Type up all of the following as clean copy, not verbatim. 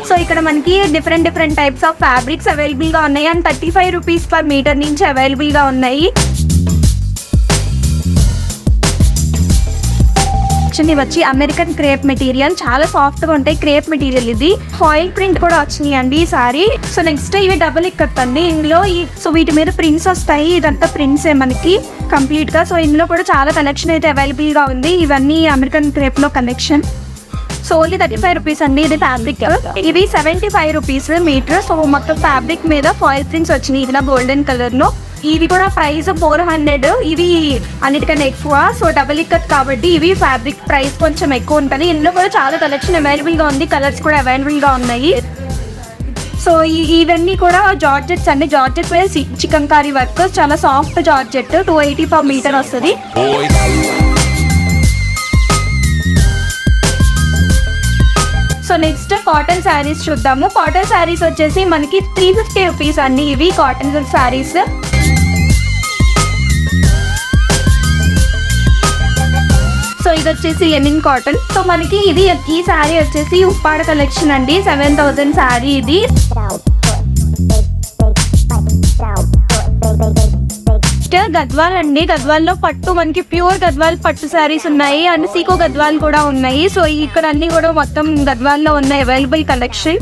So ఇక్కడ మనకి different types of fabrics అవైలబుల్గా ఉన్నాయి అండ్ 35 రూపీస్ పర్ మీటర్ నుంచి అవైలబుల్గా ఉన్నాయి. ఇది వచ్చి అమెరికన్ క్రేప్ మెటీరియల్, చాలా సాఫ్ట్గా ఉంటాయి. క్రేప్ మెటీరియల్ ఇది. ఫాయిల్ ప్రింట్ కూడా వచ్చినాయి అండి ఈ సారీ. సో నెక్స్ట్ ఇవి డబుల్ ఇక్కత్ అండి. ఇందులో సో వీటి మీద ప్రింట్స్ వస్తాయి. ఇదంతా ప్రింట్సే మనకి కంప్లీట్గా. సో ఇందులో కూడా చాలా కలెక్షన్ అయితే అవైలబుల్గా ఉంది. ఇవన్నీ అమెరికన్ క్రేప్లో కలెక్షన్. సో ఓన్లీ 35 రూపీస్ అండి ఇది ఫ్యాబ్రిక్. ఇవి 75 రూపీస్ మీటర్. సో మొత్తం ఫ్యాబ్రిక్ మీద ఫాయిల్ ప్రింట్స్ వచ్చినాయి ఇలా గోల్డెన్ కలర్లో. ఇవి కూడా ప్రైస్ 400. ఇవి అన్నిటికన్నా ఎక్కువ. సో డబుల్ ఇక్కత్ కాబట్టి ఇవి ఫ్యాబ్రిక్ ప్రైస్ కొంచెం ఎక్కువ ఉంటుంది. ఇందులో కూడా చాలా కలెక్షన్ అవైలబుల్గా ఉంది. కలర్స్ కూడా అవైలబుల్గా ఉన్నాయి. సో ఇవన్నీ కూడా జార్జెట్స్ అండి. జార్జెట్ మీద చికెన్ కారీ వర్క్, చాలా సాఫ్ట్ జార్జెట్. 280 పర్ మీటర్ వస్తుంది. సో నెక్స్ట్ కాటన్ శారీస్ చూద్దాము. కాటన్ శారీస్ వచ్చేసి మనకి 350 రూపీస్ అండి. ఇవి కాటన్ శారీస్. సో ఇది వచ్చేసి లెనిన్ కాటన్. సో మనకి ఇది ఈ శారీ వచ్చేసి ఉప్పాడ కలెక్షన్ అండి. 7000 శారీ ఇది. గద్వాల్ అండి. గద్వాల్లో పట్టు మనకి ప్యూర్ గద్వాల్ పట్టు శారీస్ ఉన్నాయి అండ్ సీకో గద్వాల్ కూడా ఉన్నాయి. సో ఇక్కడ అన్ని కూడా మొత్తం గద్వాల్లో ఉన్నాయి అవైలబుల్ కలెక్షన్.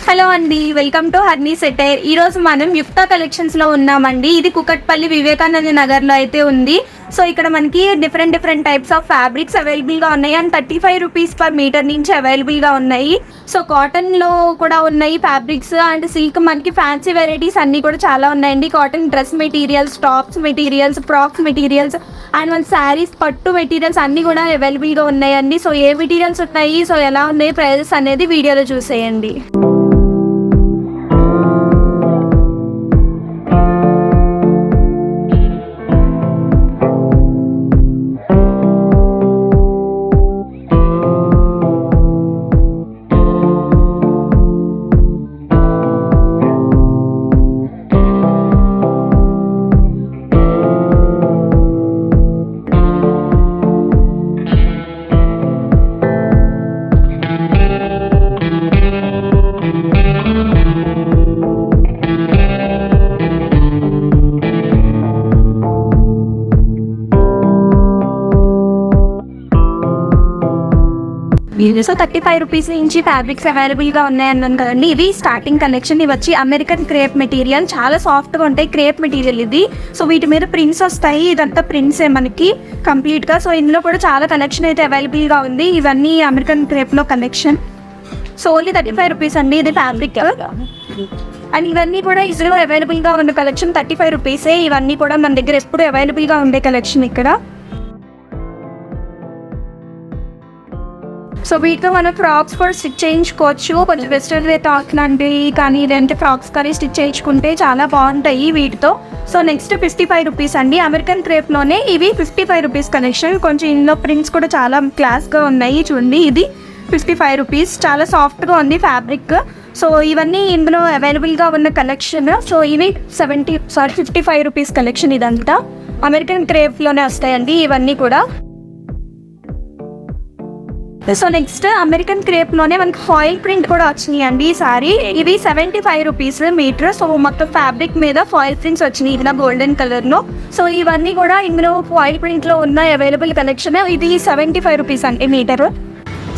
హలో అండి, వెల్కమ్ టు హర్నీ సెటైర్. ఈరోజు మనం యుక్తా కలెక్షన్స్లో ఉన్నామండి. ఇది కుకట్పల్లి వివేకానంద నగర్లో అయితే ఉంది. సో ఇక్కడ మనకి డిఫరెంట్ టైప్స్ ఆఫ్ ఫ్యాబ్రిక్స్ అవైలబుల్గా ఉన్నాయి అండ్ 35 రూపీస్ పర్ మీటర్ నుంచి అవైలబుల్గా ఉన్నాయి. సో కాటన్లో కూడా ఉన్నాయి ఫ్యాబ్రిక్స్ అండ్ సిల్క్, మనకి ఫ్యాన్సీ వెరైటీస్ అన్నీ కూడా చాలా ఉన్నాయండి. Cotton dress materials, tops materials, frocks materials and మన శారీస్ పట్టు మెటీరియల్స్ అన్నీ కూడా అవైలబుల్గా ఉన్నాయండి. సో ఏ మెటీరియల్స్ ఉన్నాయి, సో ఎలా ఉన్నాయి ప్రైజెస్ అనేది వీడియోలో చూసేయండి. సో 35 రూపీస్ నుంచి ఫ్యాబ్రిక్స్ అవైలబుల్గా ఉన్నాయన్నాను కదండి. ఇవి స్టార్టింగ్ కలెక్షన్. ఇవి వచ్చి అమెరికన్ క్రేప్ మెటీరియల్, చాలా సాఫ్ట్గా ఉంటాయి. క్రేప్ మెటీరియల్ ఇది. సో వీటి మీద ప్రింట్స్ వస్తాయి. ఇదంతా ప్రింట్సే మనకి కంప్లీట్గా. సో ఇందులో కూడా చాలా కలెక్షన్ అయితే అవైలబుల్గా ఉంది. ఇవన్నీ అమెరికన్ క్రేప్లో కలెక్షన్. సో ఓన్లీ 35 రూపీస్ అండి ఇది ఫ్యాబ్రిక్. అండ్ ఇవన్నీ కూడా ఈజీలో అవైలబుల్గా ఉన్న కలెక్షన్ 35 రూపీసే. ఇవన్నీ కూడా మన దగ్గర ఎప్పుడు అవైలబుల్గా ఉండే కలెక్షన్ ఇక్కడ. సో వీటితో మనం ఫ్రాక్స్ కూడా స్టిచ్ చేయించుకోవచ్చు. కొంచెం వెస్ట్రన్ వే టాక్ లాంటివి కానీ లేదంటే ఫ్రాక్స్ కానీ స్టిచ్ చేయించుకుంటే చాలా బాగుంటాయి వీటితో. సో నెక్స్ట్ 55 రూపీస్ అండి. అమెరికన్ క్రేప్లోనే ఇవి 55 రూపీస్ కలెక్షన్. కొంచెం ఇందులో ప్రింట్స్ కూడా చాలా క్లాస్గా ఉన్నాయి. చూడండి, ఇది 55 రూపీస్. చాలా సాఫ్ట్గా ఉంది ఫ్యాబ్రిక్. సో ఇవన్నీ ఇందులో అవైలబుల్గా ఉన్న కలెక్షన్. సో ఇవి 55 రూపీస్ కలెక్షన్. ఇదంతా అమెరికన్ క్రేప్లోనే వస్తాయండి ఇవన్నీ కూడా. సో నెక్స్ట్ అమెరికన్ క్రేప్లోనే మనకి ఫాయిల్ ప్రింట్ కూడా వచ్చినాయి అండి ఈ సారీ. ఇవి 75 రూపీస్ మీటర్. సో మొత్తం ఫ్యాబ్రిక్ మీద ఫాయిల్ ప్రింట్స్ వచ్చినాయి ఇలా గోల్డెన్ కలర్లో. సో ఇవన్నీ కూడా ఇందులో ఫాయిల్ ప్రింట్లో ఉన్న అవైలబుల్ కలెక్షన్. ఇది 75 రూపీస్ అండి మీటర్.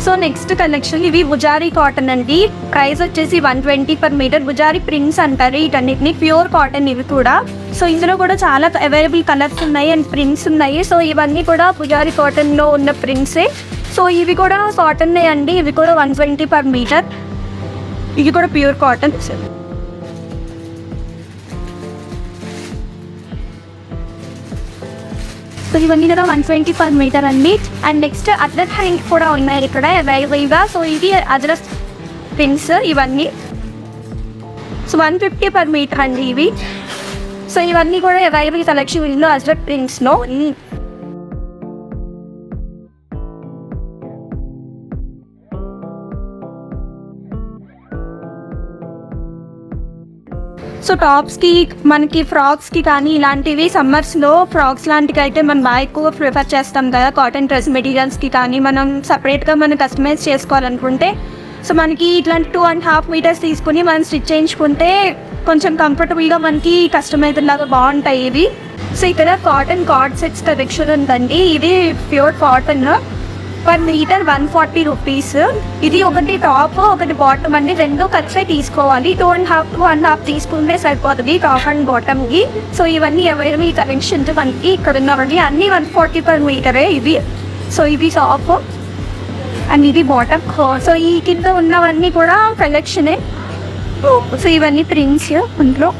సో నెక్స్ట్ కలెక్షన్ ఇవి బుజారీ కాటన్ అండి. ప్రైస్ వచ్చేసి 120 పర్ మీటర్. బుజారీ ప్రింట్స్ అంటారు వీటన్నిటిని. ప్యూర్ కాటన్ ఇవి కూడా. సో ఇందులో కూడా చాలా అవైలబుల్ కలర్స్ ఉన్నాయి అండ్ ప్రింట్స్ ఉన్నాయి. సో ఇవన్నీ కూడా బుజారీ కాటన్లో ఉన్న ప్రింట్సే. సో ఇవి కూడా కాటన్నే అండి. ఇవి కూడా 120 పర్ మీటర్. ఇవి కూడా ప్యూర్ కాటన్. సో ఇవన్నీ కూడా 120 పర్ మీటర్ అండి. అండ్ నెక్స్ట్ అదర్ హ్యాండ్ కూడా ఉన్నాయి ఇక్కడ అవైలబుల్గా. సో ఇది అదర్ ప్రింట్స్ ఇవన్నీ. సో 150 పర్ మీటర్ అండి ఇవి. సో ఇవన్నీ కూడా అవైలబుల్ కలెక్షన్ ఇందులో అదర్ ప్రింట్స్లో. సో టాప్స్కి మనకి ఫ్రాక్స్కి కానీ ఇలాంటివి సమ్మర్స్లో ఫ్రాక్స్ లాంటివి అయితే మనం బాగా ఎక్కువ ప్రిఫర్ చేస్తాం కదా. కాటన్ డ్రెస్ మెటీరియల్స్కి కానీ మనం సపరేట్గా మనం కస్టమైజ్ చేసుకోవాలనుకుంటే సో మనకి ఇట్లాంటి 2.5 మీటర్స్ తీసుకుని మనం స్టిచ్ చేయించుకుంటే కొంచెం కంఫర్టబుల్గా మనకి కస్టమైజ్ లాగా బాగుంటాయి ఇవి. సో ఇక్కడ కాటన్ కార్డ్ సెట్స్ కలెక్షన్ ఉందండి. ఇది pure cotton, per metre 140 rupees. ఇది ఒకటి టాప్ ఒకటి బాటమ్ అండి, రెండు కలిసే తీసుకోవాలి. 2.5 తీసుకుంటే సరిపోతుంది టాప్ అండ్ బాటమ్కి. సో ఇవన్నీ అవైలబుల్ కలెక్షన్స్ మనకి ఇక్కడ ఉన్నవన్నీ అన్నీ 140 పర్ మీటరే ఇవి. సో ఇది టాప్ అండ్ ఇది బాటమ్. సో ఈ కింద ఉన్నవన్నీ కూడా కలెక్షనే. సో ఇవన్నీ ప్రింట్స్ ఇంట్లో.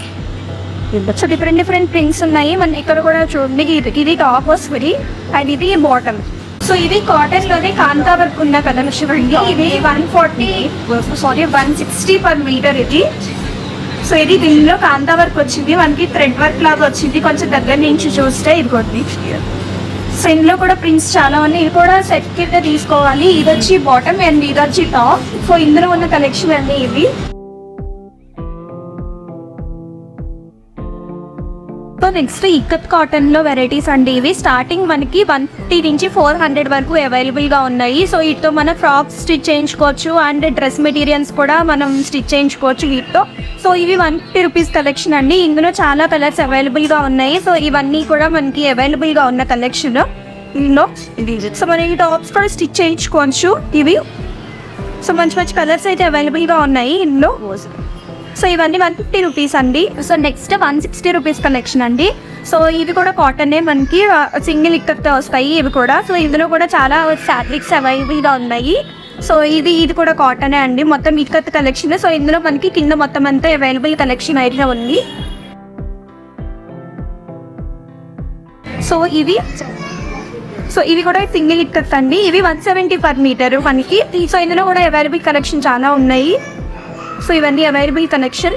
సో డిఫరెంట్ ప్రింట్స్ ఉన్నాయి మన ఇక్కడ కూడా చూడండి. ఇది టాప్ వస్తుంది అండ్ ఇది బాటమ్. సో ఇది కాటన్ లోనే కాంతా వర్క్ ఉన్న కలెక్షన్ అండి. ఇది 160 పర్ మీటర్ ఇది. సో ఇది దీనిలో కాంతా వర్క్ వచ్చింది, మనకి థ్రెడ్ వర్క్ లాగా వచ్చింది. కొంచెం దగ్గర నుంచి చూస్తే ఇదిగోండి. సో ఇందులో కూడా ప్రింట్స్ చాలా ఉన్నాయి. ఇది కూడా సెట్ కింద తీసుకోవాలి. ఇది వచ్చి బాటమ్ అండ్ ఇది వచ్చి టాప్. సో ఇందులో ఉన్న కలెక్షన్ అన్ని ఇవి. సో నెక్స్ట్ ఇక్కత్ కాటన్లో వెరైటీస్ అండి. ఇవి స్టార్టింగ్ మనకి 150 నుంచి 400 వరకు అవైలబుల్గా ఉన్నాయి. సో వీటితో మనం ఫ్రాక్స్ స్టిచ్ చేయించుకోవచ్చు అండ్ డ్రెస్ మెటీరియల్స్ కూడా మనం స్టిచ్ చేయించుకోవచ్చు వీటితో. సో ఇవి 150 రూపీస్ కలెక్షన్ అండి. ఇందులో చాలా కలర్స్ అవైలబుల్గా ఉన్నాయి. సో ఇవన్నీ కూడా మనకి అవైలబుల్గా ఉన్న కలెక్షన్ ఇందులో. సో మనం ఈ టాప్స్ కూడా స్టిచ్ చేయించుకోవచ్చు ఇవి. సో మంచి కలర్స్ అయితే అవైలబుల్గా ఉన్నాయి ఇందులో. సో ఇవన్నీ 150 రూపీస్ అండి. సో నెక్స్ట్ 160 రూపీస్ కలెక్షన్ అండి. సో ఇవి కూడా కాటనే, మనకి సింగిల్ ఇక్కత్ వస్తాయి ఇవి కూడా. సో ఇందులో కూడా చాలా ఫ్యాబ్రిక్స్ అవైలబుల్గా ఉన్నాయి. సో ఇది కూడా కాటనే అండి, మొత్తం ఇక్కత్ కలెక్షన్. సో ఇందులో మనకి కింద మొత్తం అంతా అవైలబుల్ కలెక్షన్ అయితే ఉంది. సో ఇవి కూడా సింగిల్ ఇక్కత్ అండి. ఇవి 170 పర్ మీటర్ మనకి. సో ఇందులో కూడా అవైలబుల్ కలెక్షన్ చాలా ఉన్నాయి. సో ఇవన్నీ అవైలబుల్ కనెక్షన్.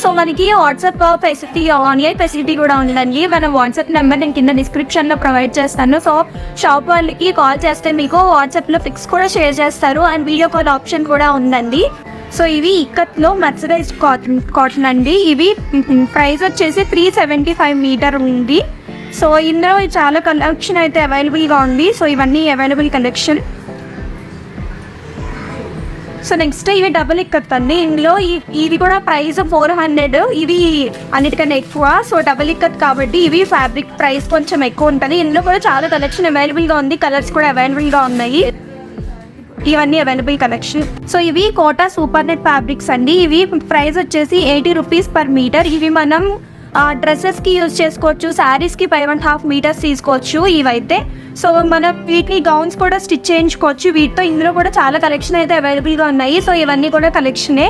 సో మనకి వాట్సాప్ ఫెసిలిటీ, ఆన్లైన్ ఫెసిలిటీ కూడా ఉందండి. మన వాట్సాప్ నెంబర్ నేను కింద డిస్క్రిప్షన్లో ప్రొవైడ్ చేస్తాను. సో షాప్ వాళ్ళకి కాల్ చేస్తే మీకు వాట్సాప్లో పిక్స్ కూడా షేర్ చేస్తారు అండ్ వీడియో కాల్ ఆప్షన్ కూడా ఉందండి. సో ఇవి ఇక్కత్లో మర్సరైజ్డ్ కాటన్ అండి. ఇవి ప్రైస్ వచ్చేసి 375 మీటర్ ఉంది. సో ఇందులో చాలా కలెక్షన్ అయితే అవైలబుల్గా ఉంది. సో ఇవన్నీ అవైలబుల్ కలెక్షన్. సో నెక్స్ట్ ఇవి డబుల్ ఇక్కత్ అండి. ఇందులో ఇది కూడా ప్రైస్ 400, ఇవి అన్నిటికన్నా ఎక్కువ. సో డబుల్ ఇక్కత్ కాబట్టి ఇవి ఫ్యాబ్రిక్ ప్రైస్ కొంచెం ఎక్కువ ఉంటుంది. ఇందులో కూడా చాలా కలెక్షన్ అవైలబుల్గా ఉంది, కలర్స్ కూడా అవైలబుల్గా ఉన్నాయి. ఇవన్నీ అవైలబుల్ కలెక్షన్. సో ఇవి కోటా సూపర్ నెట్ ఫ్యాబ్రిక్స్ అండి. ఇవి ప్రైస్ వచ్చేసి 80 రూపీస్ పర్ మీటర్. ఇవి మనం డ్రెస్సెస్కి యూజ్ చేసుకోవచ్చు, శారీస్కి 5.5 మీటర్స్ తీసుకోవచ్చు ఇవైతే. సో మన వీటిని గౌన్స్ కూడా స్టిచ్ చేయించుకోవచ్చు వీటితో. ఇందులో కూడా చాలా కలెక్షన్ అయితే అవైలబుల్గా ఉన్నాయి. సో ఇవన్నీ కూడా కలెక్షనే.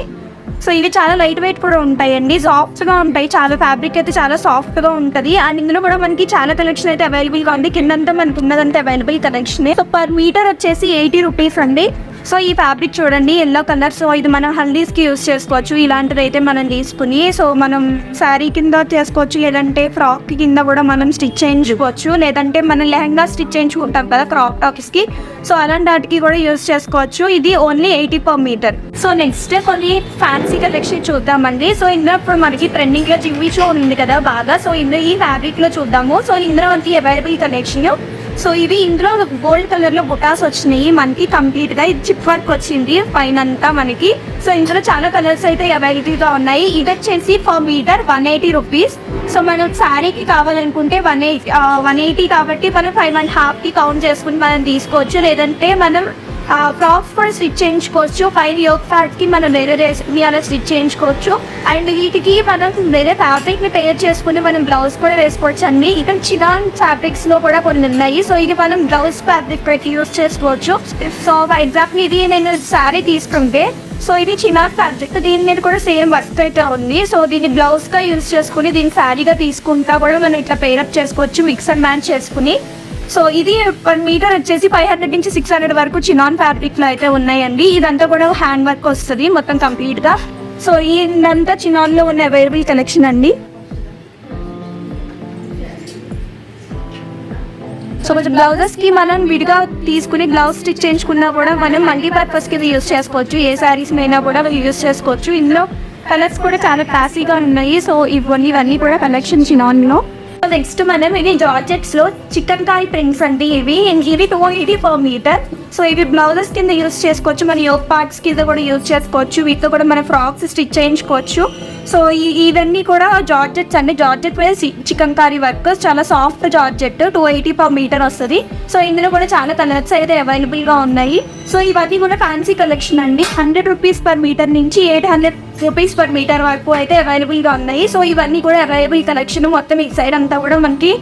సో ఇవి చాలా లైట్ వెయిట్ కూడా ఉంటాయండి, సాఫ్ట్గా ఉంటాయి. చాలా ఫ్యాబ్రిక్ అయితే చాలా సాఫ్ట్గా ఉంటుంది. అండ్ ఇందులో కూడా మనకి చాలా కలెక్షన్ అయితే అవైలబుల్గా ఉంది. కిందంతా మనకు ఉన్నదంతా అవైలబుల్ కలెక్షనే. సో పర్ మీటర్ వచ్చేసి 80 రూపీస్ అండి. సో ఈ ఫ్యాబ్రిక్ చూడండి, ఎల్లో కలర్. సో ఇది మనం హల్దీస్కి యూజ్ చేసుకోవచ్చు. ఇలాంటిది అయితే మనం తీసుకుని సో మనం శారీ కింద చేసుకోవచ్చు, లేదంటే ఫ్రాక్ కింద కూడా మనం స్టిచ్ చేయించుకోవచ్చు, లేదంటే మనం లెహంగా స్టిచ్ చేయించుకుంటాం కదా క్రాప్ టాప్స్కి. సో అలాంటి వాటికి కూడా యూజ్ చేసుకోవచ్చు. ఇది only 80 per metre. So next కొన్ని ఫ్యాన్సీ కలెక్షన్ చూద్దామండి. సో ఇందులో ఇప్పుడు మనకి ట్రెండింగ్లో జిమ్మి షో ఉంది కదా బాగా. సో ఇందులో ఈ ఫ్యాబ్రిక్లో చూద్దాము. సో ఇందులో మనకి అవైలబుల్ కలెక్షన్. సో ఇవి ఇందులో గోల్డ్ కలర్లో బుటాస్ వచ్చినాయి మనకి కంప్లీట్గా. ఇది చిప్ వర్క్ వచ్చింది పైన అంతా మనకి. సో ఇందులో చాలా కలర్స్ అయితే అవైలబుల్గా ఉన్నాయి. ఇది వచ్చేసి పర్ మీటర్ 180 రూపీస్. సో మనం శారీకి కావాలనుకుంటే 180 కాబట్టి మనం 5.5కి కౌంట్ చేసుకుని మనం తీసుకోవచ్చు, లేదంటే మనం ఫ్రాక్స్ కూడా స్టిచ్ చేయించుకోవచ్చు. పైన యోగ్ ఫ్యాట్కి మనం వేరే రేసి అలా స్టిచ్ చేయించుకోవచ్చు. అండ్ వీటికి మనం వేరే ఫ్యాబ్రిక్ని తయారు చేసుకుని మనం బ్లౌజ్ కూడా వేసుకోవచ్చు అండి. ఇక్కడ చినాన్ ఫ్యాబ్రిక్స్లో కూడా కొన్ని ఉన్నాయి. సో ఇది మనం బ్లౌజ్ ఫ్యాబ్రిక్ పెట్టి యూజ్ చేసుకోవచ్చు. సో ఎగ్జాక్ట్లీ ఇది నేను శారీ తీసుకుంటే సో ఇది చినాన్ ఫ్యాబ్రిక్, దీని మీద కూడా సేమ్ వర్క్ అయితే ఉంది. సో దీన్ని బ్లౌజ్గా యూజ్ చేసుకుని దీన్ని శారీగా తీసుకుంటా కూడా మనం ఇట్లా పేరప్ చేసుకోవచ్చు, మిక్స్ అండ్ మ్యాచ్ చేసుకుని. సో ఇది పర్ మీటర్ వచ్చేసి 500 నుంచి 600 వరకు చినాన్ ఫ్యాబ్రిక్లో అయితే ఉన్నాయండి. ఇదంతా కూడా హ్యాండ్ వర్క్ వస్తుంది మొత్తం కంప్లీట్గా. సో ఇదంతా చినాన్లో ఉన్న అవైలబుల్ కలెక్షన్ అండి. సో కొంచెం బ్లౌజెస్కి మనం విడిగా తీసుకుని బ్లౌజ్ స్టిచ్ చేయించుకున్నా కూడా మనం మల్టీపర్పస్కి యూజ్ చేసుకోవచ్చు. ఏ శారీస్ అయినా కూడా యూజ్ చేసుకోవచ్చు. ఇందులో కలర్స్ కూడా చాలా క్లాసీగా ఉన్నాయి. సో ఇవన్నీ కూడా కలెక్షన్ చినాన్లో. నెక్స్ట్ మనం ఇవి జార్జెట్స్ లో చికెన్ కారీ ప్రింట్స్ అండి. ఇవి 280 per meter. సో ఇవి బ్లౌజెస్ కింద యూస్ చేసుకోవచ్చు, మన యోగ్ పార్ట్స్ కింద కూడా యూస్ చేసుకోవచ్చు. వీటితో కూడా మన ఫ్రాక్స్ స్టిచ్ చేయించుకోవచ్చు. సో ఇవన్నీ కూడా జార్జెట్స్ అండి. జార్జెట్ మీద చికెన్ కారీ వర్క్, చాలా సాఫ్ట్ జార్జెట్, 280 per meter వస్తుంది. సో ఇందులో కూడా చాలా కలర్స్ అయితే అవైలబుల్ గా ఉన్నాయి. సో ఇవన్నీ కూడా ఫ్యాన్సీ కలెక్షన్ అండి. 100 rupees per meter నుంచి 800 rupees per meter వరకు అయితే అవైలబుల్ గా ఉన్నాయి. సో ఇవన్నీ కూడా అవైలబుల్ కలెక్షన్. మొత్తం ఈ సైడ్ అంతా కూడా మనకి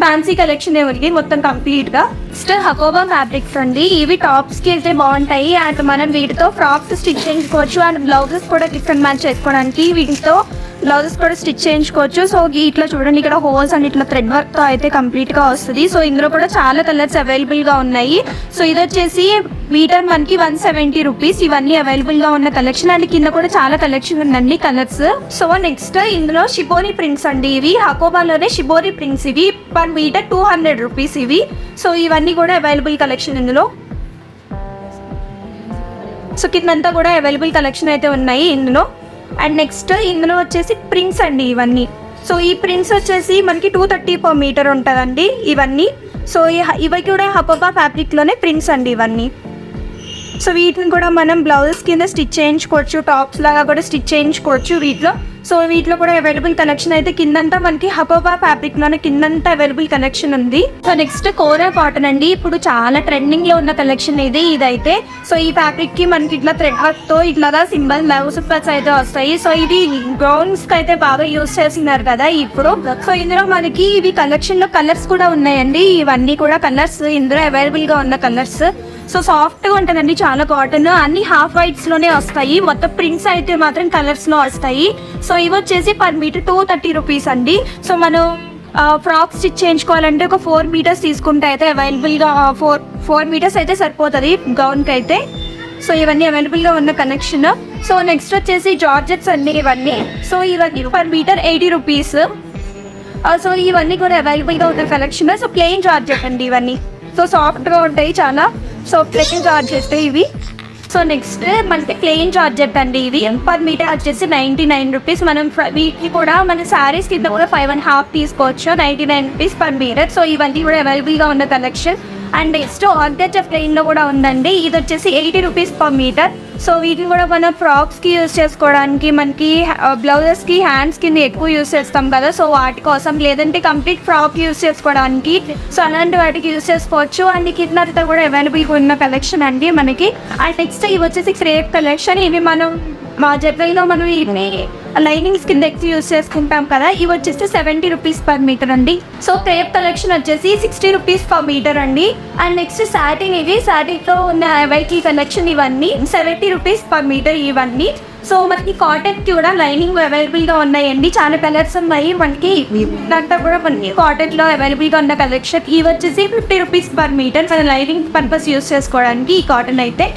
ఫ్యాన్సీ కలెక్షన్ ఉంది మొత్తం కంప్లీట్ గా. నెక్స్ట్ హకోబా ఫ్యాబ్రిక్స్ అండి. ఇవి టాప్స్ కి అయితే బాగుంటాయి అండ్ మనం వీటితో ఫ్రాక్స్ స్టిచ్ చేయించుకోవచ్చు అండ్ బ్లౌజెస్ కూడా డిఫరెంట్ మ్యాచ్ చేసుకోవడానికి వీటితో బ్లౌజెస్ కూడా స్టిచ్ చేయించుకోవచ్చు. సో ఇట్లా చూడండి, ఇక్కడ హోల్స్ అండ్ ఇట్లా థ్రెడ్ వర్క్ తో అయితే కంప్లీట్ గా వస్తుంది. సో ఇందులో కూడా చాలా కలర్స్ అవైలబుల్ గా ఉన్నాయి. సో ఇది వచ్చేసి మీటర్ మనకి 170 rupees. ఇవన్నీ అవైలబుల్ గా ఉన్న కలెక్షన్ అండ్ కింద కూడా చాలా కలెక్షన్ ఉందండి కలర్స్. సో నెక్స్ట్ ఇందులో షిబోరి ప్రింట్స్ అండి. ఇవి హకోబాలోనే షిబోరి ప్రింట్స్. ఇవి per meter 200 rupees ఇవి. సో ఇవన్నీ కూడా అవైలబుల్ కలెక్షన్ ఇందులో. సో కిందంతా కూడా అవైలబుల్ కలెక్షన్ అయితే ఉన్నాయి ఇందులో. అండ్ నెక్స్ట్ ఇందులో వచ్చేసి ప్రింట్స్ అండి ఇవన్నీ. సో ఈ ప్రింట్స్ వచ్చేసి మనకి 230 per meter ఉంటుందండి ఇవన్నీ. సో ఇవి కూడా హకోబా ఫ్యాబ్రిక్లోనే ప్రింట్స్ అండి ఇవన్నీ. సో వీటిని కూడా మనం బ్లౌజెస్ కింద స్టిచ్ చేయించుకోవచ్చు, టాప్స్ లాగా కూడా స్టిచ్ చేయించుకోవచ్చు వీటిలో. సో వీటిలో కూడా అవైలబుల్ కలెక్షన్ అయితే కిందంతా మనకి హకోబా ఫ్యాబ్రిక్ లోనే కిందంతా అవైలబుల్ కలెక్షన్ ఉంది. సో నెక్స్ట్ కోరా కాటన్ అండి. ఇప్పుడు చాలా ట్రెండింగ్ లో ఉన్న కలెక్షన్ ఇదైతే. సో ఈ ఫ్యాబ్రిక్ కి మనకి ఇట్లా థ్రెడ్ వర్క్ తో ఇట్లా సింబల్ లవ్ సిప్పల్స్ అయితే వస్తాయి. సో ఇది గౌన్స్ కి అయితే బాగా యూస్ చేస్తున్నారు కదా ఇప్పుడు. సో ఇందులో మనకి ఇవి కలెక్షన్ లో కలర్స్ కూడా ఉన్నాయండి. ఇవన్నీ కూడా కలర్స్ ఇందులో అవైలబుల్ గా ఉన్న కలర్స్. సో సాఫ్ట్ గా ఉంటుందండి చాలా కాటన్. అన్ని హాఫ్ వైట్స్ లోనే వస్తాయి. మొత్తం ప్రింట్స్ అయితే మాత్రం కలర్స్ లో వస్తాయి. సో ఇవి వచ్చేసి per meter 230 rupees అండి. సో మనం ఫ్రాక్ స్టిచ్ చేయించుకోవాలంటే ఒక 4 meters తీసుకుంటే అయితే అవైలబుల్ గా 4 meters అయితే సరిపోతుంది గౌన్ కి అయితే. సో ఇవన్నీ అవైలబుల్ గా ఉన్న కలెక్షన్. సో నెక్స్ట్ వచ్చేసి జార్జెట్స్ అండి ఇవన్నీ. సో ఇవన్నీ per meter 80 rupees. సో ఇవన్నీ కూడా అవైలబుల్ గా ఉన్న కలెక్షన్. సో ప్లెయిన్ జార్జెట్ అండి ఇవన్నీ. సో సాఫ్ట్ గా ఉంటాయి చాలా. సో ప్లెయిన్ జార్జెట్ ఇవి. సో నెక్స్ట్ మనకి ప్లెయిన్ జార్జెట్ అండి. ఇవి per meter వచ్చేసి 99 rupees. మనం వీటిని కూడా మన శారీస్ కింద కూడా 5.5 తీసుకోవచ్చు. 99 rupees per meter. సో ఇవన్నీ కూడా అవైలబుల్ గా ఉన్న collection. And next organza plain లో కూడా ఉందండి. ఇది వచ్చేసి 80 rupees per meter. సో వీటిని కూడా మనం ఫ్రాక్స్ కి యూస్ చేసుకోవడానికి, మనకి బ్లౌజెస్ కి హ్యాండ్స్ కింద ఎక్కువ యూస్ చేస్తాం కదా. సో వాటి కోసం, లేదంటే కంప్లీట్ ఫ్రాక్ యూస్ చేసుకోవడానికి, సో అలాంటి వాటికి యూస్ చేసుకోవచ్చు. అండ్ కింద కూడా అవైలబుల్ ఉన్న కలెక్షన్ అండి మనకి. అండ్ నెక్స్ట్ ఇవి వచ్చేసి క్రేప్ కలెక్షన్. ఇవి మనం మా జర్నల్లో మనం ఇవి లైనింగ్స్ కింద ఎక్కువ యూస్ చేసుకుంటాం కదా. ఇవి వచ్చేసి 70 rupees per meter అండి. సో క్రేప్ కలెక్షన్ వచ్చేసి 60 rupees per meter అండి. And next satin. ఇవి సాటిన్తో ఉన్న వైట్ కలెక్షన్. ఇవన్నీ 70 rupees per meter ఇవన్నీ. సో మనకి కాటన్ కి కూడా లైనింగ్ అవైలబుల్ గా ఉన్నాయండి. చాలా కలర్స్ ఉన్నాయి మనకి. ఇదంతా కూడా మనకి కాటన్ లో అవైలబుల్ గా ఉన్న కలెక్షన్. ఇవి వచ్చేసి 50 rupees per meter. మన లైనింగ్ పర్పస్ యూస్ చేసుకోవడానికి ఈ కాటన్ అయితే.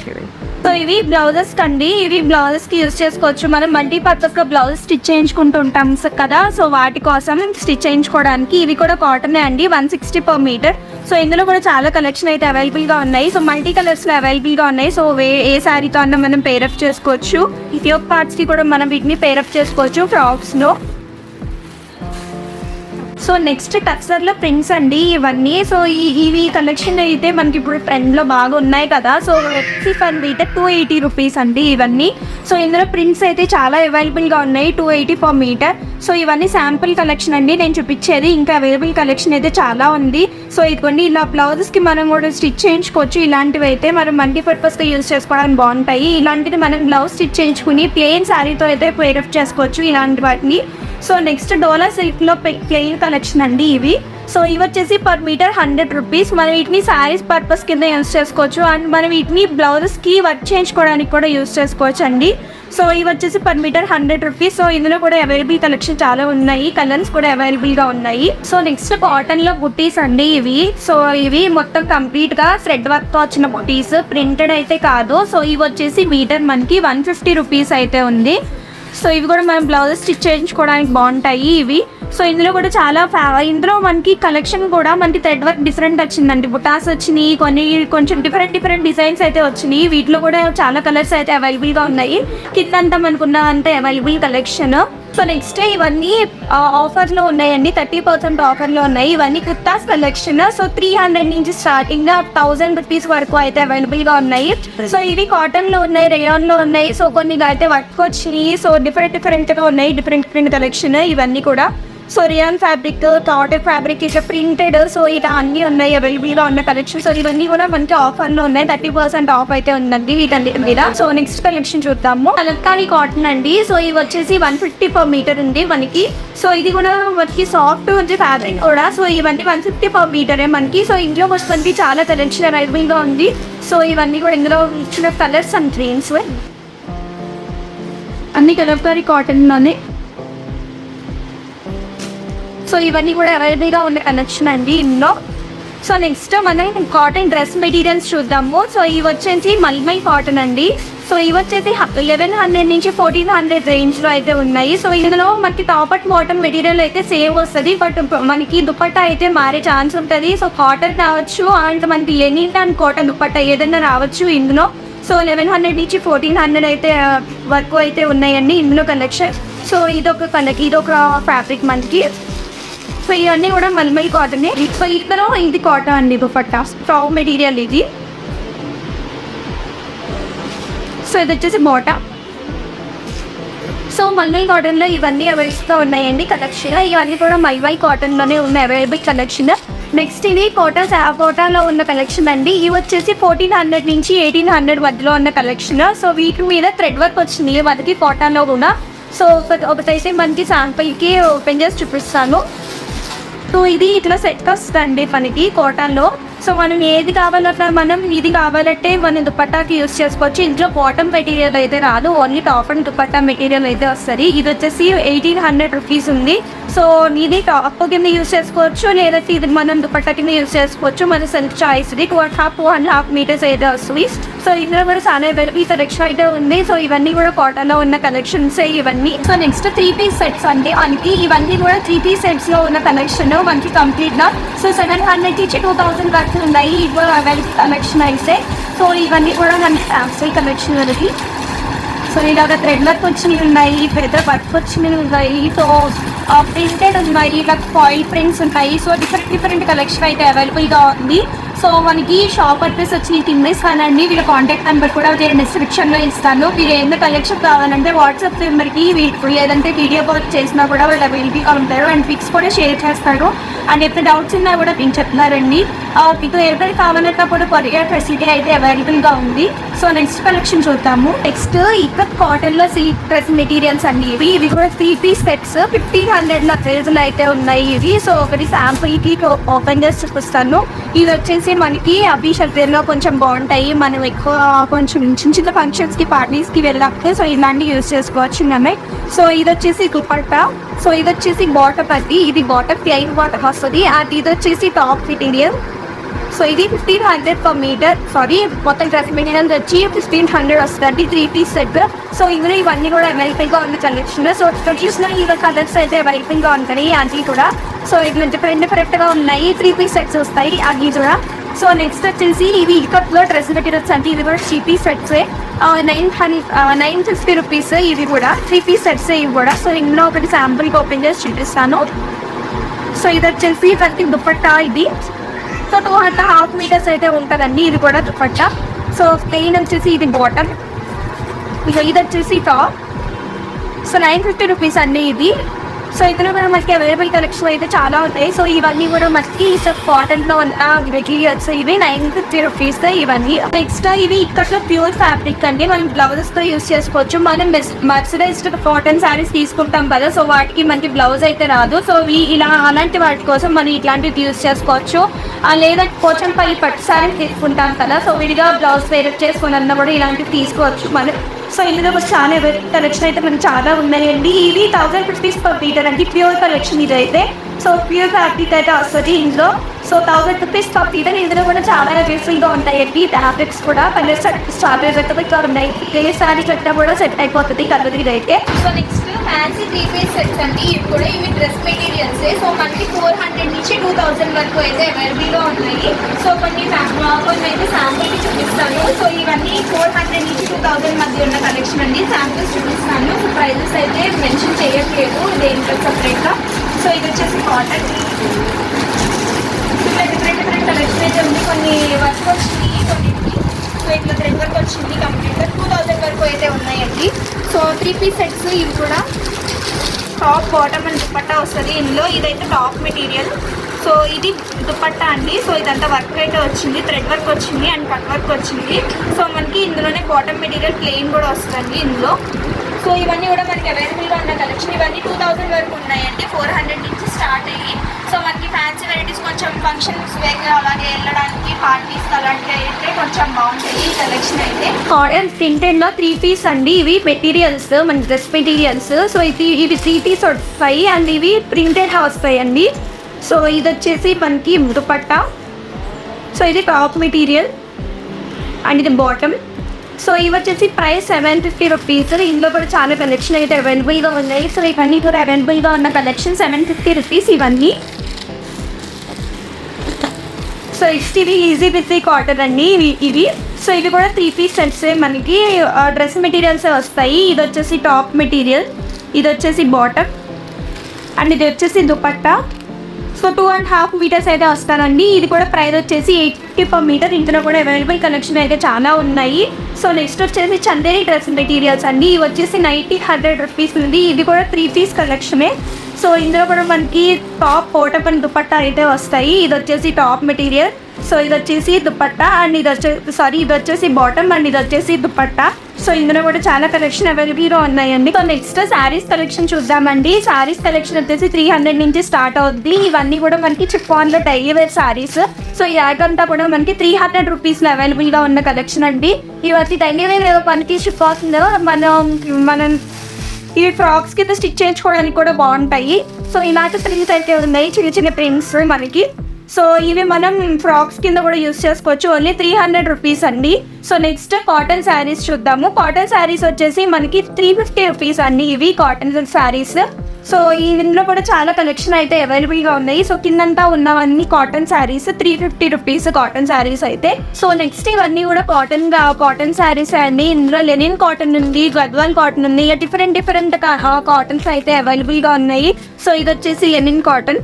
సో ఇవి బ్లౌజెస్ కండి. ఇవి బ్లౌజెస్ కి యూస్ చేసుకోవచ్చు. మనం మల్టీపర్పస్ గా బ్లౌజ్ స్టిచ్ చేయించుకుంటూ ఉంటాం కదా. సో వాటి కోసం స్టిచ్ చేయించుకోవడానికి ఇవి కూడా కాటనే అండి. 160 per meter. సో ఇందులో కూడా చాలా కలెక్షన్ అయితే అవైలబుల్ గా ఉన్నాయి. సో మల్టీ కలర్స్ లో అవైలబుల్ గా ఉన్నాయి. సో ఏ శారీతో అన్నా మనం పేరప్ చేసుకోవచ్చు. యోగ్ పార్ట్స్ కి కూడా మనం వీటిని పేరప్ చేసుకోవచ్చు ఫ్రాక్స్ లో. సో నెక్స్ట్ టక్సర్లో ప్రింట్స్ అండి ఇవన్నీ. సో ఇవి కలెక్షన్ అయితే మనకి ఇప్పుడు ట్రెండ్లో బాగా ఉన్నాయి కదా. సో per meter 280 rupees అండి ఇవన్నీ. సో ఇందులో ప్రింట్స్ అయితే చాలా అవైలబుల్గా ఉన్నాయి. 280 per meter. సో ఇవన్నీ శాంపుల్ కలెక్షన్ అండి నేను చూపించేది. ఇంకా అవైలబుల్ కలెక్షన్ అయితే చాలా ఉంది. సో ఇదిగోండి, ఇలా బ్లౌజెస్కి మనం కూడా స్టిచ్ చేయించుకోవచ్చు. ఇలాంటివి అయితే మనం మల్టీపర్పస్గా యూజ్ చేసుకోవడానికి బాగుంటాయి. ఇలాంటిది మనం బ్లౌజ్ స్టిచ్ చేయించుకుని ప్లెయిన్ శారీతో అయితే పేరప్ చేసుకోవచ్చు ఇలాంటి వాటిని. సో నెక్స్ట్ డోలా సిల్క్లో ప్లెయిన్ కలెక్షన్ అండి ఇవి. సో ఇవి వచ్చేసి per meter 100 rupees. మనం వీటిని శారీస్ పర్పస్ కింద యూజ్ చేసుకోవచ్చు. అండ్ మనం వీటిని బ్లౌజెస్కి వర్క్ చేయించుకోవడానికి కూడా యూజ్ చేసుకోవచ్చు అండి. సో ఇవి వచ్చేసి per meter 100 rupees. సో ఇందులో కూడా అవైలబుల్ కలెక్షన్ చాలా ఉన్నాయి. కలర్స్ కూడా అవైలబుల్గా ఉన్నాయి. సో నెక్స్ట్ కాటన్లో బుట్టీస్ అండి ఇవి. సో ఇవి మొత్తం కంప్లీట్గా థ్రెడ్ వర్క్తో వచ్చిన బుట్టీస్, ప్రింటెడ్ అయితే కాదు. సో ఇవి వచ్చేసి మీటర్ మనకి 150 rupees అయితే ఉంది. సో ఇవి కూడా మనం బ్లౌజెస్ స్టిచ్ చేయించుకోవడానికి బాగుంటాయి ఇవి. సో ఇందులో కూడా చాలా ఇందులో మనకి కలెక్షన్ కూడా మనకి థ్రెడ్ వర్క్ డిఫరెంట్ వచ్చిందండి. బుటాస్ వచ్చినాయి, కొంచెం డిఫరెంట్ డిజైన్స్ అయితే వచ్చినాయి. వీటిలో కూడా చాలా కలర్స్ అయితే అవైలబుల్గా ఉన్నాయి. కింద అంతా మనకున్న అంతే అవైలబుల్ కలెక్షన్. సో నెక్స్ట్ ఇవన్నీ ఆఫర్లో ఉన్నాయండి, 30% ఆఫర్లో ఉన్నాయి. ఇవన్నీ కుర్తాస్ కలెక్షన్. సో 300 నుంచి స్టార్టింగ్ 1000 రూపీస్ వరకు అయితే అవైలబుల్గా ఉన్నాయి. సో ఇవి కాటన్లో ఉన్నాయి, రేయాన్లో ఉన్నాయి. సో కొన్ని అయితే వర్క్ వచ్చినాయి. సో డిఫరెంట్గా ఉన్నాయి, డిఫరెంట్ కలెక్షన్ ఇవన్నీ కూడా. So rayon fabric, cotton fabric, ఇట్లా ప్రింటెడ్, సో ఇలా అన్నీ ఉన్నాయి అవైలబుల్గా ఉన్న కలెక్షన్. సో ఇవన్నీ కూడా మనకి ఆఫర్లో ఉన్నాయి, 30% ఆఫ్ అయితే ఉందండి వీటన్నిటి మీద. సో నెక్స్ట్ కలెక్షన్ చూద్దాము. కలంకారీ కాటన్ అండి. సో ఇవి వచ్చేసి 150 per మీటర్ ఉంది మనకి. సో ఇది కూడా మనకి సాఫ్ట్ ఉంది ఫ్యాబ్రిక్ కూడా. సో ఇవన్నీ 150 per మీటరే మనకి. సో ఇందులో మనకి చాలా కలెక్షన్ అవైలబుల్గా ఉంది. సో ఇవన్నీ కూడా ఇందులో ఇచ్చిన కలర్స్ అండ్ గ్రీన్స్ అన్ని కలంకారీ కాటన్లోనే. సో ఇవన్నీ కూడా అవైలబుల్గా ఉన్న కలెక్షన్ అండి ఇందులో. సో నెక్స్ట్ మనం కాటన్ డ్రెస్ మెటీరియల్స్ చూద్దాము. సో ఇవి వచ్చేసి మల్మై కాటన్ అండి. సో ఇవి వచ్చేసి 1100 నుంచి 1400 రేంజ్లో అయితే ఉన్నాయి. సో ఇందులో మనకి టాప్ అండ్ బాటమ్ మెటీరియల్ అయితే సేమ్ వస్తుంది, బట్ మనకి దుపట్టా అయితే మారే ఛాన్స్ ఉంటుంది. సో కాటన్ రావచ్చు అండ్ మనకి లెనిన్ అండ్ కాటన్ దుపట్టా ఏదైనా రావచ్చు ఇందులో. సో 1100 నుంచి 1400 అయితే వరకు అయితే ఉన్నాయండి ఇందులో కలెక్షన్. సో ఇదొక ఫ్యాబ్రిక్ మనకి. సో ఇవన్నీ కూడా మల్మై కాటన్. సో ఇందులో ఇది కాటన్ అండి దుపట్టా, స్ట్రాంగ్ మెటీరియల్ ఇది. సో ఇది వచ్చేసి బోటా. సో మల్మై కాటన్లో ఇవన్నీ అవైలబుల్గా ఉన్నాయండి కలెక్షన్. ఇవన్నీ కూడా మల్మై కాటన్లోనే ఉన్న అవైలబుల్ కలెక్షన్. నెక్స్ట్ ఇది కోటాలో ఉన్న కలెక్షన్ అండి. ఇవి వచ్చేసి 1400 నుంచి 1800 మధ్యలో ఉన్న కలెక్షన్. సో వీటి మీద థ్రెడ్ వర్క్ వచ్చింది మనకి కోటాలో కూడా. సో ఒకటైతే మనకి శాంపుల్కి ఓపెన్ చేసి చూపిస్తాను. సో ఇది ఇట్లా సెట్ వస్తుందండి మనకి కాటన్లో. సో మనం ఏది కావాలన్నా మనం ఇది కావాలంటే మనం దుపట్టాకి యూస్ చేసుకోవచ్చు. ఇందులో బాటమ్ మెటీరియల్ అయితే రాదు, only top and dupatta material అయితే వస్తుంది. ఇది వచ్చేసి 1800 రూపీస్ ఉంది. సో ఇది టాప్ కింద యూస్ చేసుకోవచ్చు, లేదంటే ఇది మనం దుపట్టా కింద యూస్ చేసుకోవచ్చు. మన సెల్ఫ్ చాయిస్. ఇది 2.5 మీటర్స్ అయితే వస్తుంది. సో ఇందులో కూడా చాలా అవైలబుల్ కలెక్షన్ అయితే ఉంది. సో ఇవన్నీ కూడా కాటన్లో ఉన్న కలెక్షన్స్ ఇవన్నీ. సో నెక్స్ట్ 3 పీస్ సెట్స్ అండి మనకి. ఇవన్నీ కూడా 3 పీస్ సెట్స్లో ఉన్న కలెక్షన్ మనకి కంప్లీట్గా. సో 700 నుంచి 2000 వరకు ఉన్నాయి ఇవి అవైలబుల్ కలెక్షన్ అయితే. సో ఇవన్నీ కూడా మనకి ఫ్యాన్సీ కలెక్షన్ వరకు. సో ఇలాగ థ్రెడ్ వర్క్ వచ్చినవి ఉన్నాయి, పెద్ద వర్క్ వచ్చినవి ఉన్నాయి. సో ప్రింటెడ్ ఉన్నాయి, ఇలా ఫాయిల్ ప్రింట్స్ ఉంటాయి. సో డిఫరెంట్ కలెక్షన్ అయితే అవైలబుల్గా ఉంది. సో మనకి షాప్ అడ్రస్ వచ్చి కింద ఇస్తానండి. వీళ్ళ కాంటాక్ట్ నెంబర్ కూడా డిస్క్రిప్షన్లో ఇస్తాను. మీరు ఏదైనా కలెక్షన్ కావాలంటే వాట్సాప్ నెంబర్కి ఏదంటే వీడియో కాల్ చేసినా కూడా వాళ్ళు అవైలబుల్గా ఉంటారు అండ్ పిక్స్ కూడా షేర్ చేస్తారు. అండ్ ఎప్పుడు డౌట్స్ ఉన్నా కూడా మీకు చెప్తున్నారండి. మీకు ఎవరైనా కావాలన్నా కూడా కొరియర్ ఫెసిలిటీ అయితే అవైలబుల్గా ఉంది. సో నెక్స్ట్ కలెక్షన్ చూద్దాము. నెక్స్ట్ ఇక్కడ కాటన్లో సిల్క్ డ్రెస్ మెటీరియల్స్ అండి ఇవి కూడా 3 పీస్ సెట్స్ 1500 ప్రైజ్లో అయితే ఉన్నాయి ఇవి. సో ఒకటి శాంపుల్కి ఓపెన్ చేసి చూపిస్తాను. ఇది వచ్చేసి మనకి అభి షర్ట్లో కొంచెం బాగుంటాయి. మనం ఎక్కువ కొంచెం చిన్న ఫంక్షన్స్కి పార్టీస్కి వెళ్ళాక సో ఇలాంటివి యూజ్ చేసుకోవచ్చు అమ్మాయి. సో ఇది వచ్చేసి దుపట్టా. సో ఇది వచ్చేసి బాటమ్ అండి. ఇది బాటమ్ ప్లెయిన్ బాటమ్ వస్తుంది. అండ్ ఇది వచ్చేసి టాప్ మెటీరియల్. సో ఇది 1500 per మీటర్. సారీ మొత్తం డ్రెస్ మెటీరియల్ వచ్చి 1500 వస్తుంది 3 పీస్ సెట్. సో ఇందులో ఇవన్నీ కూడా అవైలబుల్గా ఉన్న కలెక్షన్. సో చూసిన ఈ కలర్స్ అయితే అవైలబుల్గా ఉంటాయి అన్నీ కూడా. సో ఇట్లా డిఫరెంట్గా ఉన్నాయి. 3 పీస్ సెట్స్ వస్తాయి అన్నీ కూడా. సో నెక్స్ట్ వచ్చేసి ఇవి ఇక్కట్లో డ్రెస్ మెటీరియల్స్ అంటే ఇది కూడా 3 పీస్ సెట్స్ 950 రూపీస్. ఇవి కూడా 3 పీస్ సెట్స్ ఇవి కూడా. సో ఇందులో ఒకటి శాంపుల్కి ఓపెన్ చేసి చూపిస్తాను. సో ఇది వచ్చేసి ప్రతి దుపట్టా ఇది. సో 2.5 మీటర్స్ అయితే ఉంటుందండి ఇది కూడా దుపట్టా. సో ప్లెయిన్ వచ్చేసి ఇది బాటమ్, ఇది వచ్చేసి టాప్. సో 950 రూపీస్ అండి ఇది. సో ఇందులో కూడా మనకి అవైలబుల్ కలెక్షన్ అయితే చాలా ఉంటాయి. సో ఇవన్నీ కూడా మనకి కాటన్లో ఉన్న మెటీరియల్స్ ఇవి 950 రూపీస్ ఇవన్నీ. నెక్స్ట్ ఇవి ఇక్కట్లో ప్యూర్ ఫ్యాబ్రిక్ అండి. మనం బ్లౌజెస్తో యూస్ చేసుకోవచ్చు. మనం మర్సరైజ్డ్ కాటన్ శారీస్ తీసుకుంటాం కదా, సో వాటికి మనకి బ్లౌజ్ అయితే రాదు. సో ఇలా అలాంటి వాటి కోసం మనం ఇట్లాంటివి యూస్ చేసుకోవచ్చు. లేదంటే కొంచెం పట్టు శారీస్ తీసుకుంటాం కదా, సో విడిగా బ్లౌజ్ వేరే చేసుకుని అన్న కూడా ఇలాంటివి తీసుకోవచ్చు మనం. సో ఇందులో కూడా చాలా కలెక్షన్ అయితే మనకి చాలా ఉన్నాయండి. ఇది 1000 రూపీస్ పర్ మీటర్ అండి, ప్యూర్ కలెక్షన్ ఇది అయితే. సో ప్యూర్ ఫ్యాబ్రిక్ అయితే వస్తుంది ఇందులో. So 1000 rupees per metre. ఇందులో కూడా చాలా యూస్ఫుల్గా ఉంటాయండి. ఫ్యాబ్రిక్స్ కూడా కలర్ చాలా గా ఉన్నాయి. ఏ సారీ కట్టినా కూడా సెట్ అయిపోతుంది కలర్ ఇది అయితే. So next fancy 3-piece sets అండి. ఇవి కూడా ఇవి డ్రెస్ మెటీరియల్సే. సో మనకి 400 నుంచి 2000 వరకు అయితే అవైలబుల్గా ఉన్నాయి. సో కొన్ని అయితే శాంపుల్కి చూపిస్తాను. సో ఇవన్నీ 400 నుంచి 2000 మధ్య ఉన్న కలెక్షన్ అండి. శాంపుల్స్ చూపిస్తాను. సో ప్రైజెస్ అయితే మెన్షన్ చేయట్లేదు దేంట్లో సపరేట్గా. సో ఇది వచ్చేసి కాటన్. ఇట్లా డిఫరెంట్ కలెక్షన్ అయితే ఉంది. కొన్ని వర్క్ వచ్చింది, కొన్నింటి సో ఇట్లా థ్రెడ్ వర్క్ వచ్చింది. కంప్లీట్గా 2000 వరకు అయితే ఉన్నాయండి. సో 3-piece సెట్స్ ఇవి కూడా టాప్ బాటమ్ అండ్ దుపట్టా వస్తుంది ఇందులో. ఇదైతే టాప్ మెటీరియల్. సో ఇది దుపట్టా అండి. సో ఇదంతా వర్క్ అయితే వచ్చింది, థ్రెడ్ వర్క్ వచ్చింది అండ్ కట్ వర్క్ వచ్చింది. సో మనకి ఇందులోనే బాటమ్ మెటీరియల్ ప్లెయిన్ కూడా వస్తుందండి ఇందులో. సో ఇవన్నీ కూడా మనకి అవైలబుల్గా ఉన్న కలెక్షన్. ఇవన్నీ 2000 వరకు ఉన్నాయండి, 400 నుంచి స్టార్ట్ అయ్యి. సో మనకి ఫ్యాన్సీ వెరైటీస్ కొంచెం ఫంక్షన్స్ వేగా అలాగే వెళ్ళడానికి పార్టీస్ అలాంటివి అయితే కొంచెం బాగుంటాయి ఈ కలెక్షన్ అయితే. కాటన్ ప్రింటెడ్లో 3-piece అండి. ఇవి మెటీరియల్స్ మన డ్రెస్ మెటీరియల్స్. సో ఇవి 3-piece వస్తాయి అండ్ ఇవి ప్రింటెడ్ వస్తాయి అండి. సో ఇది వచ్చేసి మనకి దుపట్టా. సో ఇది టాప్ మెటీరియల్ అండ్ ఇది బాటమ్. సో ఇవి వచ్చేసి ప్రైస్ 750 రూపీస్. ఇందులో కూడా చాలా కలెక్షన్ అయితే అవైలబుల్గా ఉన్నాయి. సో ఇవన్నీ కూడా అవైలబుల్గా ఉన్న కలెక్షన్ 750 రూపీస్ ఇవన్నీ. సో ఇవి ఈజీ విత్ కాటన్ అండి ఇవి. సో ఇవి కూడా 3-piece సెట్స్ మనకి డ్రెస్ మెటీరియల్స్ వస్తాయి. ఇది వచ్చేసి టాప్ మెటీరియల్, ఇది వచ్చేసి బాటమ్ అండ్ ఇది వచ్చేసి దుపట్టా. సో 2.5 మీటర్స్ అయితే వస్తానండి. ఇది కూడా ప్రైస్ వచ్చేసి 80 per మీటర్. ఇందులో కూడా అవైలబుల్ కలెక్షన్ అయితే చాలా ఉన్నాయి. సో నెక్స్ట్ వచ్చేసి చందేరి డ్రెస్ మెటీరియల్స్ అండి. ఇవి వచ్చేసి 90-100 రూపీస్ ఉంది. ఇది కూడా 3-piece కలెక్షనే. సో ఇందులో కూడా మనకి టాప్ బాటమ్ అండ్ దుపట్టా అయితే వస్తాయి. ఇది వచ్చేసి టాప్ మెటీరియల్. సో ఇది వచ్చేసి దుపట్టా అండ్ ఇది వచ్చేసి బాటమ్ అండ్ ఇది వచ్చేసి దుపట్టా. సో ఇందులో కూడా చాలా కలెక్షన్ అవైలబుల్గా ఉన్నాయండి. సో నెక్స్ట్ శారీస్ కలెక్షన్ చూద్దామండి. శారీస్ కలెక్షన్ వచ్చేసి 300 నుంచి స్టార్ట్ అవుతుంది. ఇవన్నీ కూడా మనకి చిఫాన్లో డైలీ వేర్ శారీస్. సో ఈ యాగ్ అంతా కూడా మనకి 300 రూపీస్లో అవైలబుల్గా ఉన్న కలెక్షన్ అండి. ఇవన్నీ డైలీ వేర్ మనకి చిఫాన్లో మనం ఈ ఫ్రాక్స్ కింద స్టిచ్ చేయించుకోవడానికి కూడా బాగుంటాయి. సో ఇలాంటి ప్రింట్స్ అయితే ఉన్నాయి, చిన్న చిన్న ప్రింట్స్ మనకి. సో ఇవి మనం ఫ్రాక్స్ కింద కూడా యూస్ చేసుకోవచ్చు. ఓన్లీ 300 రూపీస్ అండి. సో నెక్స్ట్ కాటన్ శారీస్ చూద్దాము. కాటన్ శారీస్ వచ్చేసి మనకి 350 రూపీస్ అండి ఇవి కాటన్ శారీస్. సో ఇందులో కూడా చాలా కలెక్షన్ అయితే అవైలబుల్గా ఉన్నాయి. సో కిందంతా ఉన్నవన్నీ cotton saris, 350 rupees cotton saris అయితే. సో నెక్స్ట్ ఇవన్నీ కూడా కాటన్ శారీస్ అండి. ఇందులో లెనిన్ కాటన్ ఉంది, గద్వాల్ కాటన్ ఉంది, డిఫరెంట్ కాటన్స్ అయితే అవైలబుల్గా ఉన్నాయి. సో ఇది వచ్చేసి లెనిన్ కాటన్,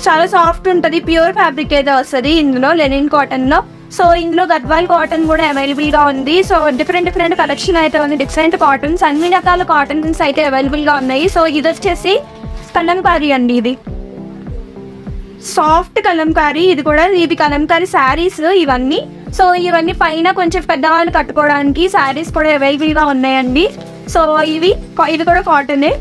చాలా సాఫ్ట్ ఉంటుంది, ప్యూర్ ఫ్యాబ్రిక్ అయితే వస్తుంది ఇందులో లెనిన్ కాటన్లో. సో ఇందులో గద్వాల్ కాటన్ కూడా అవైలబుల్గా ఉంది. సో డిఫరెంట్ కలెక్షన్ అయితే ఉంది. డిఫరెంట్ కాటన్స్, అన్ని రకాల కాటన్స్ అయితే అవైలబుల్గా ఉన్నాయి. సో ఇది వచ్చేసి కలంకారీ అండి, ఇది సాఫ్ట్ కలంకారీ. ఇది కలంకారీ శారీస్ ఇవన్నీ. సో ఇవన్నీ పైన కొంచెం పెద్దవాళ్ళు కట్టుకోవడానికి శారీస్ కూడా అవైలబుల్గా ఉన్నాయండి. సో ఇది కూడా కాటనే.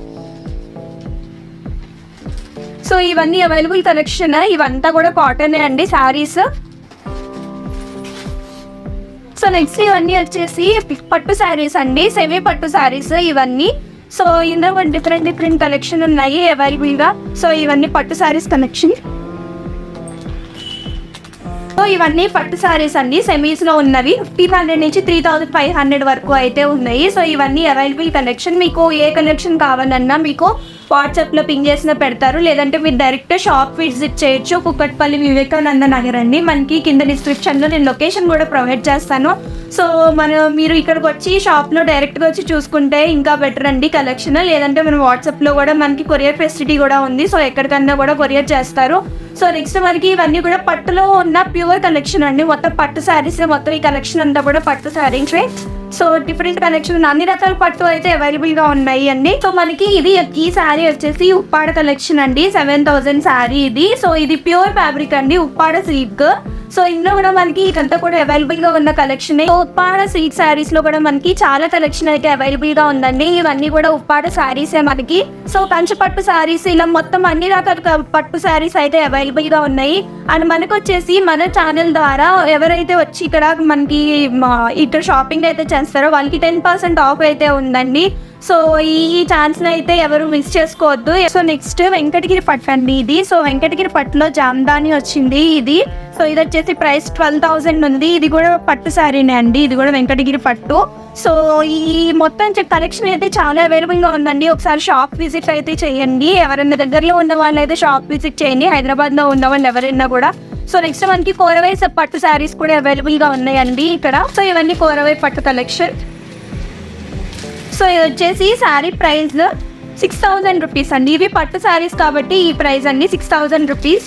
సో ఇవన్నీ అవైలబుల్ కలెక్షన్. ఇవంతా కూడా కాటనే అండి శారీస్. సో నెక్స్ట్ ఇవన్నీ వచ్చేసి పట్టు శారీస్ అండి, సెమీ పట్టు శారీస్ ఇవన్నీ. సో ఇందులో డిఫరెంట్ కలెక్షన్ ఉన్నాయి అవైలబుల్గా. సో ఇవన్నీ పట్టు శారీస్ కలెక్షన్. సో ఇవన్నీ పట్టు శారీస్ అండి, సెమీస్లో ఉన్నవి. 1500 నుంచి 3500 వరకు అయితే ఉన్నాయి. సో ఇవన్నీ అవైలబుల్ కలెక్షన్. మీకు ఏ కలెక్షన్ కావాలన్నా మీకు వాట్సాప్లో పింగ్ చేసిన పెడతారు, లేదంటే మీరు డైరెక్ట్ షాప్ విజిట్ చేయొచ్చు. కుక్కట్పల్లి వివేకానంద నగర్ అండి. మనకి కింద డిస్క్రిప్షన్లో నేను లొకేషన్ కూడా ప్రొవైడ్ చేస్తాను. సో మీరు ఇక్కడికి వచ్చి షాప్లో డైరెక్ట్గా వచ్చి చూసుకుంటే ఇంకా బెటర్ అండి కలెక్షన్. లేదంటే మనం వాట్సాప్లో కూడా మనకి కొరియర్ ఫెసిలిటీ కూడా ఉంది. సో ఎక్కడికన్నా కూడా కొరియర్ చేస్తారు. సో నెక్స్ట్ మనకి ఇవన్నీ కూడా పట్టులో ఉన్న ప్యూర్ కలెక్షన్ అండి. మొత్తం పట్టు శారీస్, మొత్తం ఈ కలెక్షన్ అంతా కూడా పట్టు శారీసే. సో డిఫరెంట్ కలెక్షన్, అన్ని రకాల పట్టు అయితే అవైలబుల్గా ఉన్నాయి అండి. సో మనకి ఈ శారీ వచ్చేసి ఉప్పాడ కలెక్షన్ అండి. 7000 శారీ ఇది. సో ఇది ప్యూర్ ఫ్యాబ్రిక్ అండి, ఉప్పాడ సిల్క్. సో ఇందులో కూడా మనకి ఇదంతా కూడా అవైలబుల్ గా ఉన్న కలెక్షన్. ఉప్పాడ సిల్క్ శారీస్ లో కూడా మనకి చాలా కలెక్షన్ అయితే అవైలబుల్ గా ఉందండి. ఇవన్నీ కూడా ఉప్పాడ శారీసే మనకి. సో కంచి పట్టు శారీస్ ఇలా మొత్తం అన్ని రకాల పట్టు శారీస్ అయితే అవైలబుల్ గా ఉన్నాయి. అండ్ మనకు వచ్చేసి మన ఛానల్ ద్వారా ఎవరైతే వచ్చి ఇక్కడ మనకి ఇక్కడ షాపింగ్ అయితే చేస్తారో వాళ్ళకి 10% ఆఫ్ అయితే ఉందండి. సో ఈ ఛాన్స్ అయితే ఎవరు మిస్ చేసుకోవద్దు. సో నెక్స్ట్ వెంకటగిరి పట్టు అండి ఇది. సో వెంకటగిరి పట్టులో జామ్దాని వచ్చింది ఇది. సో ఇది వచ్చేసి ప్రైస్ 12,000 ఉంది. ఇది కూడా పట్టు శారీనే అండి, ఇది కూడా వెంకటగిరి పట్టు. సో ఈ మొత్తం కలెక్షన్ అయితే చాలా అవైలబుల్ గా ఉందండి. ఒకసారి షాప్ విజిట్ అయితే చేయండి. ఎవరైనా దగ్గరలో ఉన్న వాళ్ళు అయితే షాప్ విజిట్ చేయండి, హైదరాబాద్ లో ఉన్న వాళ్ళు ఎవరైనా కూడా. సో నెక్స్ట్ మనకి కోరవై పట్టు శారీస్ కూడా అవైలబుల్ గా ఉన్నాయండి ఇక్కడ. సో ఇవన్నీ కోరవై పట్టు కలెక్షన్. సో ఇది వచ్చేసి శారీ ప్రైస్ 6,000 రూపీస్ అండి. ఇవి పట్టు శారీస్ కాబట్టి ఈ ప్రైస్ అండి 6,000 రూపీస్.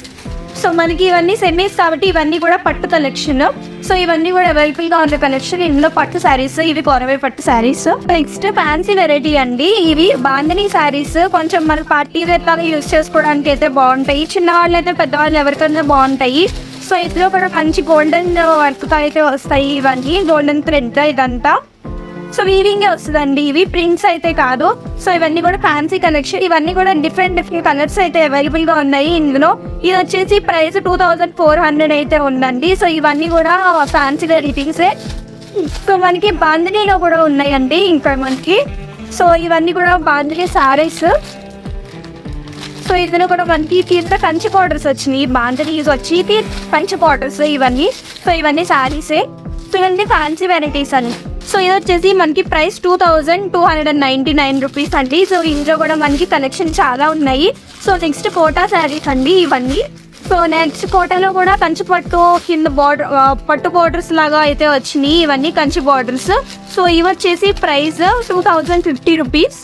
సో మనకి ఇవన్నీ సెమీస్ కాబట్టి ఇవన్నీ కూడా పట్టు కలెక్షన్. సో ఇవన్నీ కూడా అవైలబుల్ గా ఉన్న కలెక్షన్. ఇందులో పట్టు శారీస్, ఇవి కోరవై పట్టు శారీస్. నెక్స్ట్ ఫ్యాన్సీ వెరైటీ అండి. ఇవి బాంధనీ శారీస్. కొంచెం మన పార్టీ వేర్ లాగా యూజ్ చేసుకోవడానికి అయితే బాగుంటాయి. చిన్నవాళ్ళు అయితే పెద్దవాళ్ళు ఎవరికైనా బాగుంటాయి. సో ఇందులో కూడా మంచి గోల్డెన్ వర్క్ అయితే వస్తాయి. ఇవన్నీ గోల్డెన్ థ్రెడ్ ఇదంతా. సో వీవింగే వస్తుందండి, ఇవి ప్రింట్స్ అయితే కాదు. సో ఇవన్నీ కూడా ఫ్యాన్సీ కలెక్షన్. ఇవన్నీ కూడా డిఫరెంట్ కలర్స్ అయితే అవైలబుల్ గా ఉన్నాయి ఇందులో. ఇది వచ్చేసి ప్రైస్ 2,400 అయితే ఉందండి. సో ఇవన్నీ కూడా ఫ్యాన్సీ వెరైటీసే. సో మనకి బాంధనీలో కూడా ఉన్నాయండి ఇంకా మనకి. సో ఇవన్నీ కూడా బాంధనీ సారీస్. సో ఇందులో కూడా మనకి కింద కంచి బార్డర్స్ వచ్చినాయి. బాంధనీస్ వచ్చి కంచి బార్డర్స్ ఇవన్నీ. సో ఇవన్నీ సారీసే. సో ఇవన్నీ ఫ్యాన్సీ వెరైటీస్ అండి. సో ఇది వచ్చేసి మనకి ప్రైస్ 2,299 రూపీస్ అండి. సో ఇందులో కూడా మనకి కలెక్షన్ చాలా ఉన్నాయి. సో నెక్స్ట్ కోటా శారీస్ అండి ఇవన్నీ. సో నెక్స్ట్ కోటాలో కూడా కంచి పట్టు కింద బార్డర్ పట్టు బార్డర్స్ లాగా అయితే వచ్చినాయి. ఇవన్నీ కంచి బార్డర్స్. సో ఇవి వచ్చేసి ప్రైస్ 2,050 రూపీస్.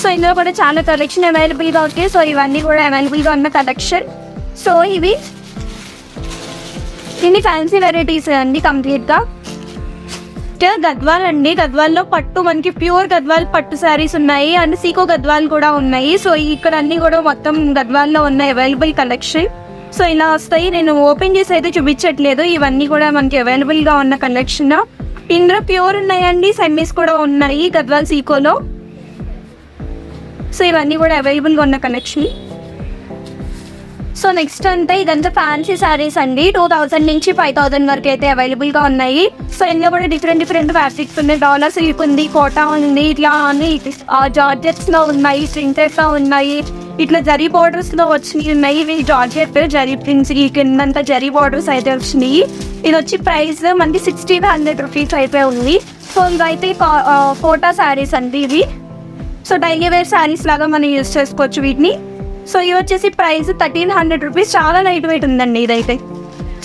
సో ఇందులో కూడా చాలా కలెక్షన్ అవైలబుల్గా ఉంటాయి. సో ఇవన్నీ కూడా అవైలబుల్గా ఉన్న కలెక్షన్. సో ఇవి ఇన్ని ఫ్యాన్సీ వెరైటీస్ అండి కంప్లీట్గా. గద్వాల్ అండి. గద్వాల్లో పట్టు మనకి ప్యూర్ గద్వాల్ పట్టు శారీస్ ఉన్నాయి. అండ్ సీకో గద్వాల్ కూడా ఉన్నాయి. సో ఇక్కడ అన్ని కూడా మొత్తం గద్వాల్లో ఉన్న అవైలబుల్ కలెక్షన్. సో ఇలా వస్తాయి. నేను ఓపెన్ చేసి అయితే చూపించట్లేదు. ఇవన్నీ కూడా మనకి అవైలబుల్గా ఉన్న కలెక్షన్. ఇందులో ప్యూర్ ఉన్నాయండి, సెమీస్ కూడా ఉన్నాయి గద్వాల్ సీకోలో. సో ఇవన్నీ కూడా అవైలబుల్గా ఉన్న కలెక్షన్. సో నెక్స్ట్ అంతా ఇదంతా ఫ్యాన్సీ శారీస్ అండి. 2,000 నుంచి 5,000 వరకు అయితే అవైలబుల్గా ఉన్నాయి. సో ఇందులో కూడా డిఫరెంట్ ఫ్యాబ్రిక్స్ ఉన్నాయి. డాలర్ సిల్క్ ఉంది, కోటా ఉంది, ఇట్లా అని జార్జెట్స్లో ఉన్నాయి, ప్రింటెడ్లో ఉన్నాయి, ఇట్లా జరీ బార్డర్స్లో వచ్చినాయి ఉన్నాయి. ఇవి జార్జెట్ జరీ ప్రింట్స్ కిందంతా జరీ బార్డర్స్ అయితే వచ్చినాయి. ఇది వచ్చి ప్రైస్ మనకి 1,600 రూపీస్ అయితే ఉంది. సో ఇవైతే కోటా శారీస్ అండి ఇవి. సో డైలీ వేర్ శారీస్ లాగా మనం యూజ్ చేసుకోవచ్చు వీటిని. సో ఇవి వచ్చేసి ప్రైస్ 1,300 రూపీస్. చాలా లైట్ వెయిట్ ఉందండి, ఇదైతే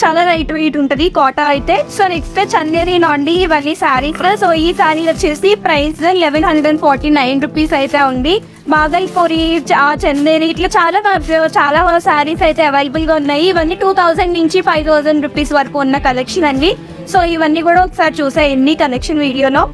చాలా లైట్ వెయిట్ ఉంటుంది కోటా అయితే. సో నెక్స్ట్ చందేరీలో అండి ఇవన్నీ శారీస్. సో ఈ శారీ వచ్చేసి ప్రైస్ 1,149 రూపీస్ అయితే ఉంది. బాగల్పూరి, చందేరి ఇట్లా చాలా శారీస్ అయితే అవైలబుల్గా ఉన్నాయి. ఇవన్నీ 2,000 నుంచి 5,000 రూపీస్ వరకు ఉన్న కలెక్షన్ అండి. సో ఇవన్నీ కూడా ఒకసారి చూసేయండి కలెక్షన్ వీడియోలో.